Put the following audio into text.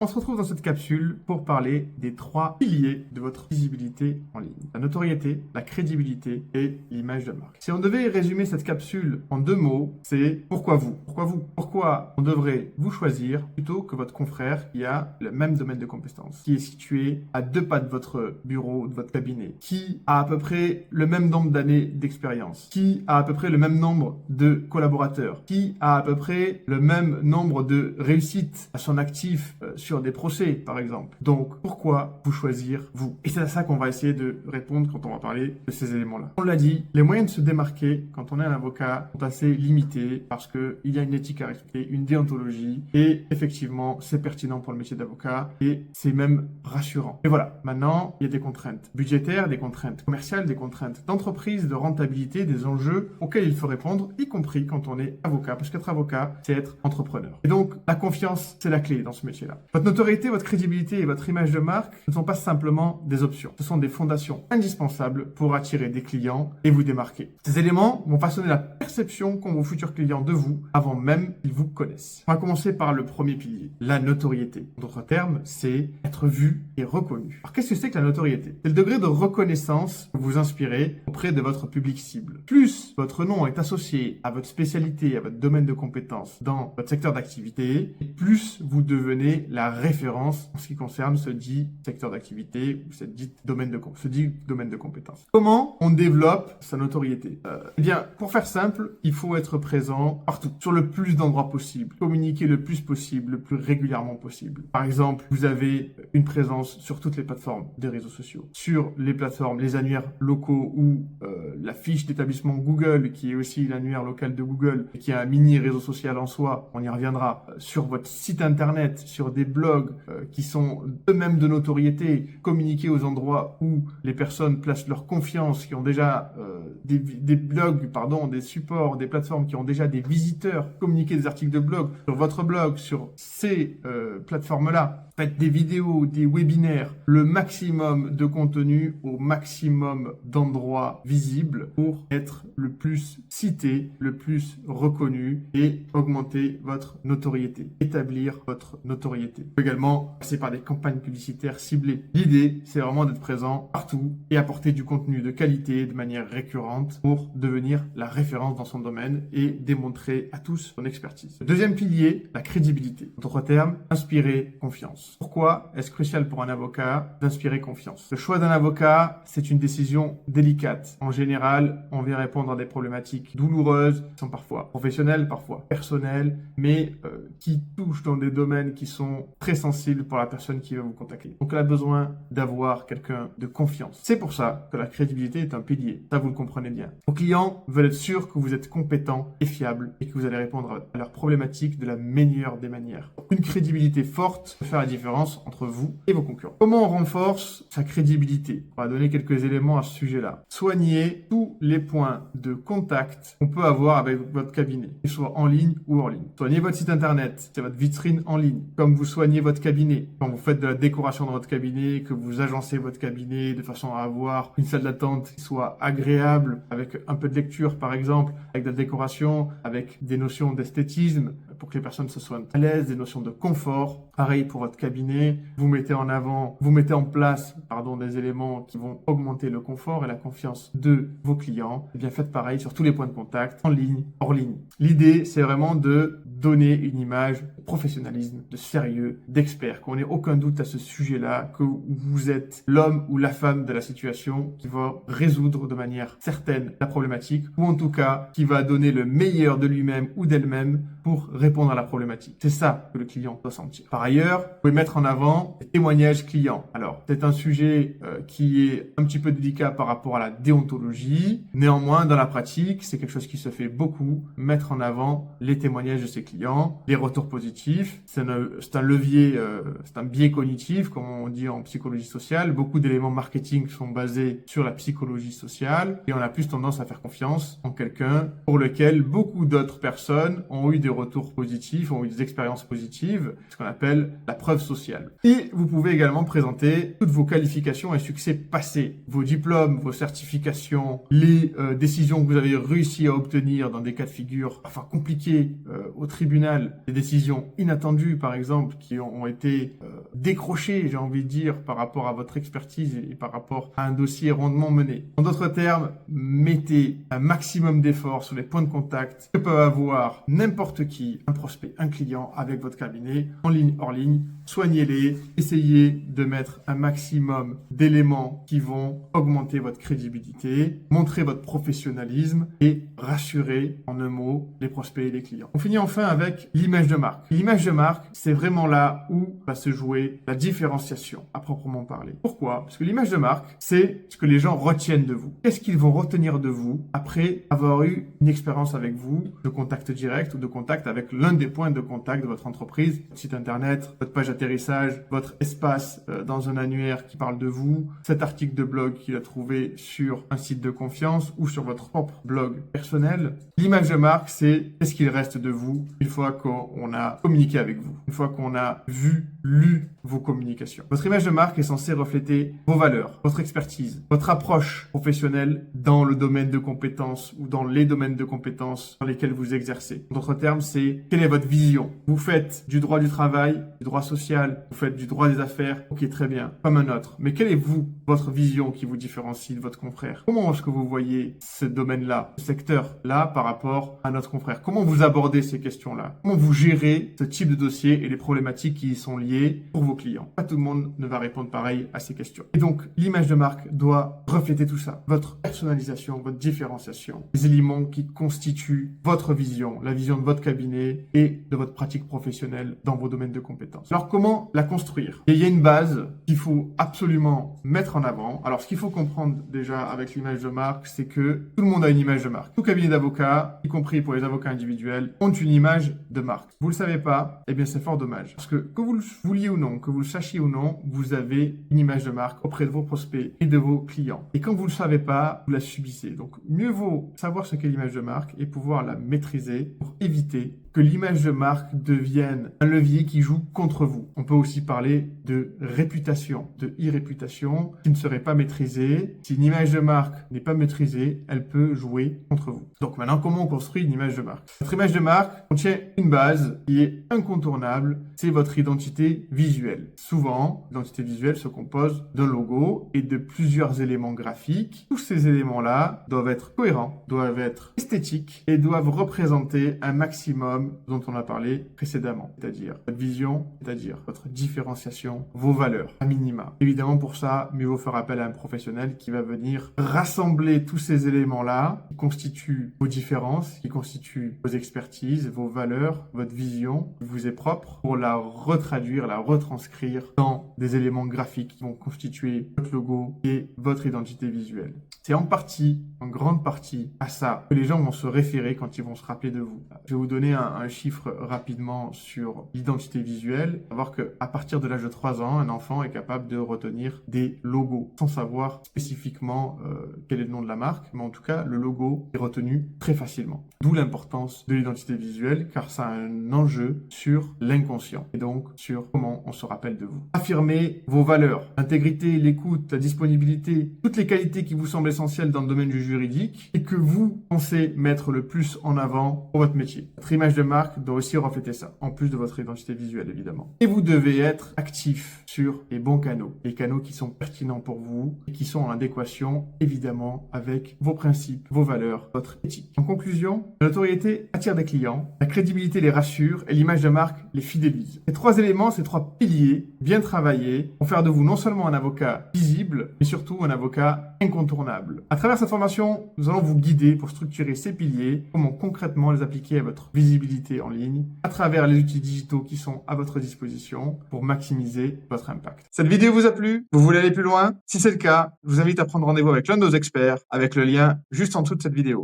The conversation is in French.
On se retrouve dans cette capsule pour parler des 3 piliers de votre visibilité en ligne. La notoriété, la crédibilité et l'image de marque. Si on devait résumer cette capsule en 2 mots, c'est pourquoi vous? Pourquoi vous? Pourquoi on devrait vous choisir plutôt que votre confrère qui a le même domaine de compétences, qui est situé à 2 pas de votre bureau, de votre cabinet, qui a à peu près le même nombre d'années d'expérience, qui a à peu près le même nombre de collaborateurs, qui a à peu près le même nombre de réussites à son actif sur des procès, par exemple. Donc, pourquoi vous choisir vous? Et c'est à ça qu'on va essayer de répondre quand on va parler de ces éléments-là. On l'a dit, les moyens de se démarquer quand on est un avocat sont assez limités parce qu'il y a une éthique à respecter, une déontologie, et effectivement, c'est pertinent pour le métier d'avocat et c'est même rassurant. Et voilà, maintenant, il y a des contraintes budgétaires, des contraintes commerciales, des contraintes d'entreprise, de rentabilité, des enjeux auxquels il faut répondre, y compris quand on est avocat, parce qu'être avocat, c'est être entrepreneur. Et donc, la confiance, c'est la clé dans ce métier-là. Votre notoriété, votre crédibilité et votre image de marque ne sont pas simplement des options. Ce sont des fondations indispensables pour attirer des clients et vous démarquer. Ces éléments vont façonner la perception qu'ont vos futurs clients de vous avant même qu'ils vous connaissent. On va commencer par le premier pilier, la notoriété. En d'autres termes, c'est être vu et reconnu. Alors, qu'est-ce que c'est que la notoriété? C'est le degré de reconnaissance que vous inspirez auprès de votre public cible. Plus votre nom est associé à votre spécialité, à votre domaine de compétences dans votre secteur d'activité, plus vous devenez la référence en ce qui concerne ce dit secteur d'activité ou ce dit domaine de compétences. Comment on développe sa notoriété? Eh bien, pour faire simple, il faut être présent partout, sur le plus d'endroits possible, communiquer le plus possible, le plus régulièrement possible. Par exemple, vous avez une présence sur toutes les plateformes des réseaux sociaux, sur les plateformes, les annuaires locaux ou la fiche d'établissement Google, qui est aussi l'annuaire local de Google, qui est un mini réseau social en soi, on y reviendra, sur votre site internet, sur des blogs qui sont eux-mêmes de notoriété, communiquer aux endroits où les personnes placent leur confiance, qui ont déjà des blogs, des supports, des plateformes qui ont déjà des visiteurs, communiquer des articles de blog sur votre blog, sur ces plateformes-là. Faites des vidéos, des webinaires, le maximum de contenu au maximum d'endroits visibles pour être le plus cité, le plus reconnu et augmenter votre notoriété, établir votre notoriété. Également, passer par des campagnes publicitaires ciblées. L'idée, c'est vraiment d'être présent partout et apporter du contenu de qualité de manière récurrente pour devenir la référence dans son domaine et démontrer à tous son expertise. Le deuxième pilier, la crédibilité. En d'autres termes, inspirer confiance. Pourquoi est-ce crucial pour un avocat d'inspirer confiance? Le choix d'un avocat, c'est une décision délicate. En général, on vient répondre à des problématiques douloureuses, qui sont parfois professionnelles, parfois personnelles, mais qui touchent dans des domaines qui sont très sensibles pour la personne qui va vous contacter. Donc, elle a besoin d'avoir quelqu'un de confiance. C'est pour ça que la crédibilité est un pilier. Ça, vous le comprenez bien. Vos clients veulent être sûrs que vous êtes compétent et fiable et que vous allez répondre à leurs problématiques de la meilleure des manières. Une crédibilité forte peut faire la différence entre vous et vos concurrents. Comment on renforce sa crédibilité? On va donner quelques éléments à ce sujet-là. Soignez tous les points de contact qu'on peut avoir avec votre cabinet, qu'ils soient en ligne ou hors ligne. Soignez votre site internet, c'est votre vitrine en ligne. Comme vous soignez votre cabinet, quand vous faites de la décoration dans votre cabinet, que vous agencez votre cabinet de façon à avoir une salle d'attente qui soit agréable, avec un peu de lecture par exemple, avec de la décoration, avec des notions d'esthétisme, pour que les personnes se sentent à l'aise, des notions de confort. Pareil pour votre cabinet, vous mettez en place des éléments qui vont augmenter le confort et la confiance de vos clients. Et bien faites pareil sur tous les points de contact, en ligne, hors ligne. L'idée, c'est vraiment de donner une image de professionnalisme, de sérieux, d'expert, qu'on n'ait aucun doute à ce sujet-là, que vous êtes l'homme ou la femme de la situation qui va résoudre de manière certaine la problématique, ou en tout cas qui va donner le meilleur de lui-même ou d'elle-même pour répondre à la problématique. C'est ça que le client doit sentir. Par ailleurs, vous pouvez mettre en avant les témoignages clients. Alors, c'est un sujet qui est un petit peu délicat par rapport à la déontologie. Néanmoins, dans la pratique, c'est quelque chose qui se fait beaucoup. Mettre en avant les témoignages de ses clients, les retours positifs. C'est un levier, c'est un biais cognitif, comme on dit en psychologie sociale. Beaucoup d'éléments marketing sont basés sur la psychologie sociale et on a plus tendance à faire confiance en quelqu'un pour lequel beaucoup d'autres personnes ont eu des retours positifs, ont eu des expériences positives, ce qu'on appelle la preuve sociale. Et vous pouvez également présenter toutes vos qualifications et succès passés, vos diplômes, vos certifications, les décisions que vous avez réussi à obtenir dans des cas de figure compliqués au tribunal, des décisions inattendues par exemple qui ont été décrocher, j'ai envie de dire, par rapport à votre expertise et par rapport à un dossier rondement mené. En d'autres termes, mettez un maximum d'efforts sur les points de contact que peut avoir n'importe qui, un prospect, un client avec votre cabinet, en ligne, hors ligne. Soignez-les, essayez de mettre un maximum d'éléments qui vont augmenter votre crédibilité, montrer votre professionnalisme et rassurer, en un mot, les prospects et les clients. On finit enfin avec l'image de marque. L'image de marque, c'est vraiment là où va se jouer la différenciation, à proprement parler. Pourquoi? Parce que l'image de marque, c'est ce que les gens retiennent de vous. Qu'est-ce qu'ils vont retenir de vous après avoir eu une expérience avec vous, de contact direct ou de contact avec l'un des points de contact de votre entreprise, votre site internet, votre page atterrissage, votre espace dans un annuaire qui parle de vous, cet article de blog qu'il a trouvé sur un site de confiance ou sur votre propre blog personnel. L'image de marque, c'est qu'est-ce qu'il reste de vous une fois qu'on a communiqué avec vous, une fois qu'on a vu, lu vos communications. Votre image de marque est censée refléter vos valeurs, votre expertise, votre approche professionnelle dans le domaine de compétences ou dans les domaines de compétences dans lesquels vous exercez. En d'autres termes, c'est quelle est votre vision? Vous faites du droit du travail, du droit social, vous faites du droit des affaires, ok, très bien, comme un autre. Mais quelle est votre vision qui vous différencie de votre confrère? Comment est-ce que vous voyez ce domaine-là, ce secteur-là par rapport à notre confrère? Comment vous abordez ces questions-là? Comment vous gérez ce type de dossier et les problématiques qui y sont liées pour vos clients? Pas tout le monde ne va répondre pareil à ces questions. Et donc, l'image de marque doit refléter tout ça. Votre personnalisation, votre différenciation, les éléments qui constituent votre vision, la vision de votre cabinet et de votre pratique professionnelle dans vos domaines de compétences. Alors, comment la construire? Et il y a une base qu'il faut absolument mettre en avant. Alors, ce qu'il faut comprendre déjà avec l'image de marque, c'est que tout le monde a une image de marque. Tout cabinet d'avocats, y compris pour les avocats individuels, ont une image de marque. Vous le savez pas? Eh bien, c'est fort dommage. Parce que vous le vouliez ou non, que vous le sachiez ou non, vous avez une image de marque auprès de vos prospects et de vos clients. Et quand vous le savez pas, vous la subissez. Donc, mieux vaut savoir ce qu'est l'image de marque et pouvoir la maîtriser pour éviter que l'image de marque devienne un levier qui joue contre vous. On peut aussi parler de réputation, de irréputation qui ne serait pas maîtrisée. Si une image de marque n'est pas maîtrisée, elle peut jouer contre vous. Donc maintenant, comment on construit une image de marque? Votre image de marque contient une base qui est incontournable, c'est votre identité visuelle. Souvent, l'identité visuelle se compose d'un logo et de plusieurs éléments graphiques. Tous ces éléments-là doivent être cohérents, doivent être esthétiques et doivent représenter un maximum dont on a parlé précédemment, c'est-à-dire votre vision, c'est-à-dire votre différenciation, vos valeurs, à minima. Évidemment, pour ça, mieux vaut faire appel à un professionnel qui va venir rassembler tous ces éléments-là qui constituent vos différences, qui constituent vos expertises, vos valeurs, votre vision, qui vous est propre, pour la retraduire, la retranscrire dans des éléments graphiques qui vont constituer votre logo et votre identité visuelle. C'est en grande partie, à ça que les gens vont se référer quand ils vont se rappeler de vous. Je vais vous donner un chiffre rapidement sur l'identité visuelle. Savoir qu'à partir de l'âge de 3 ans, un enfant est capable de retenir des logos sans savoir spécifiquement quel est le nom de la marque, mais en tout cas, le logo est retenu très facilement. D'où l'importance de l'identité visuelle, car ça a un enjeu sur l'inconscient et donc sur comment on se rappelle de vous. Affirmez vos valeurs, l'intégrité, l'écoute, la disponibilité, toutes les qualités qui vous semblent essentielles dans le domaine du juridique et que vous pensez mettre le plus en avant pour votre métier. Votre image de marque doit aussi refléter ça, en plus de votre identité visuelle évidemment. Et vous devez être actif sur les bons canaux, les canaux qui sont pertinents pour vous et qui sont en adéquation évidemment avec vos principes, vos valeurs, votre éthique. En conclusion, la notoriété attire des clients, la crédibilité les rassure et l'image de marque les fidélise. Ces trois éléments, ces trois piliers bien travaillés vont faire de vous non seulement un avocat visible, mais surtout un avocat incontournable. À travers cette formation, nous allons vous guider pour structurer ces piliers, comment concrètement les appliquer à votre visibilité en ligne, à travers les outils digitaux qui sont à votre disposition pour maximiser votre impact. Cette vidéo vous a plu? Vous voulez aller plus loin? Si c'est le cas, je vous invite à prendre rendez-vous avec l'un de nos experts avec le lien juste en dessous de cette vidéo.